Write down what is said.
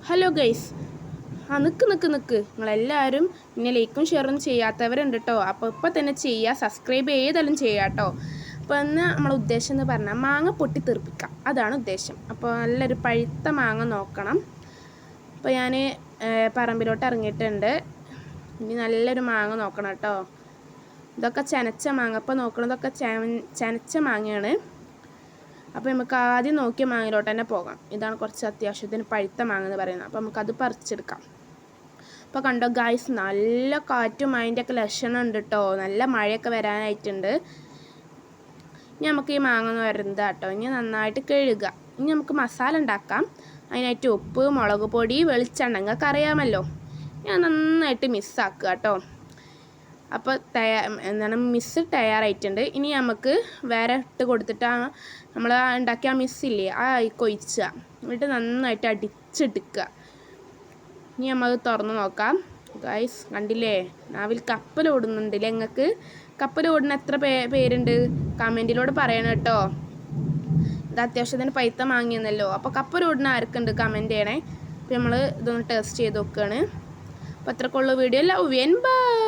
Hello guys, നിൽക്ക് നിങ്ങളെല്ലാവരും ഇന്നെ ലൈക്കും ഷെയറും ചെയ്യാത്തവരുണ്ട് കേട്ടോ. അപ്പോൾ ഇപ്പോൾ തന്നെ ചെയ്യുക, സബ്സ്ക്രൈബ് ചെയ്താലും ചെയ്യുക കേട്ടോ. അപ്പോൾ ഇന്ന് നമ്മളെ ഉദ്ദേശം എന്ന് പറഞ്ഞാൽ മാങ്ങ പൊട്ടി തെറിപ്പിക്കാം, അതാണ് ഉദ്ദേശം. അപ്പോൾ നല്ലൊരു പഴുത്ത മാങ്ങ നോക്കണം. അപ്പോൾ ഞാൻ പറമ്പിലോട്ട് ഇറങ്ങിയിട്ടുണ്ട്. ഇനി നല്ലൊരു മാങ്ങ നോക്കണം കേട്ടോ. ഇതൊക്കെ ചെനച്ച മാങ്ങ, അപ്പോൾ നോക്കണതൊക്കെ ചെനച്ച മാങ്ങയാണ്. അപ്പോൾ നമുക്ക് ആദ്യം നോക്കിയ മാങ്ങയിലോട്ട് തന്നെ പോകാം. ഇതാണ് കുറച്ച് അത്യാവശ്യത്തിന് പഴുത്ത മാങ്ങ എന്ന് പറയുന്നത്. അപ്പോൾ നമുക്കത് പറിച്ചെടുക്കാം. അപ്പോൾ കണ്ടോ ഗായ്സ്, നല്ല കാറ്റും അതിൻ്റെയൊക്കെ ലക്ഷണം ഉണ്ട് കേട്ടോ. നല്ല മഴയൊക്കെ വരാനായിട്ടുണ്ട്. ഇനി നമുക്ക് ഈ മാങ്ങ എന്ന് പറയുന്നത് കേട്ടോ, ഇനി നന്നായിട്ട് കഴുകുക. ഇനി നമുക്ക് മസാല ഉണ്ടാക്കാം. അതിനായിട്ട് ഉപ്പ്, മുളക് പൊടി, വെളിച്ചെണ്ണ നിങ്ങൾക്ക് അറിയാമല്ലോ. ഞാൻ നന്നായിട്ട് മിക്സാക്കുക കേട്ടോ. അപ്പോൾ മിക്സ് തയ്യാറായിട്ടുണ്ട്. ഇനി നമുക്ക് വേറെ ഇട്ട് കൊടുത്തിട്ട് നമ്മൾ ഉണ്ടാക്കിയ മിസ്സില്ലേ കൊഴിച്ചുക, എന്നിട്ട് നന്നായിട്ട് അടിച്ചെടുക്കുക. ഇനി നമ്മൾ തുറന്ന് നോക്കാം. ഗൈസ് കണ്ടില്ലേ, നാവിൽ കപ്പൽ ഓടുന്നുണ്ടല്ലേ. നിങ്ങൾക്ക് കപ്പൽ ഓടുന്ന എത്ര പേരുണ്ട് കമൻറ്റിലൂടെ പറയണം കേട്ടോ. ഇത് അത്യാവശ്യത്തിന് പൈത്ത മാങ്ങിയെന്നല്ലോ. അപ്പോൾ കപ്പൽ ഓടുന്ന ആർക്കുണ്ട് കമൻറ്റ് ചെയ്യണേ. അപ്പോൾ നമ്മൾ ഇതൊന്ന് ടേസ്റ്റ് ചെയ്ത് നോക്കുകയാണ്. അപ്പോൾ അത്രക്കുള്ള വീഡിയോ ലവ് ആൻഡ് ബൈ.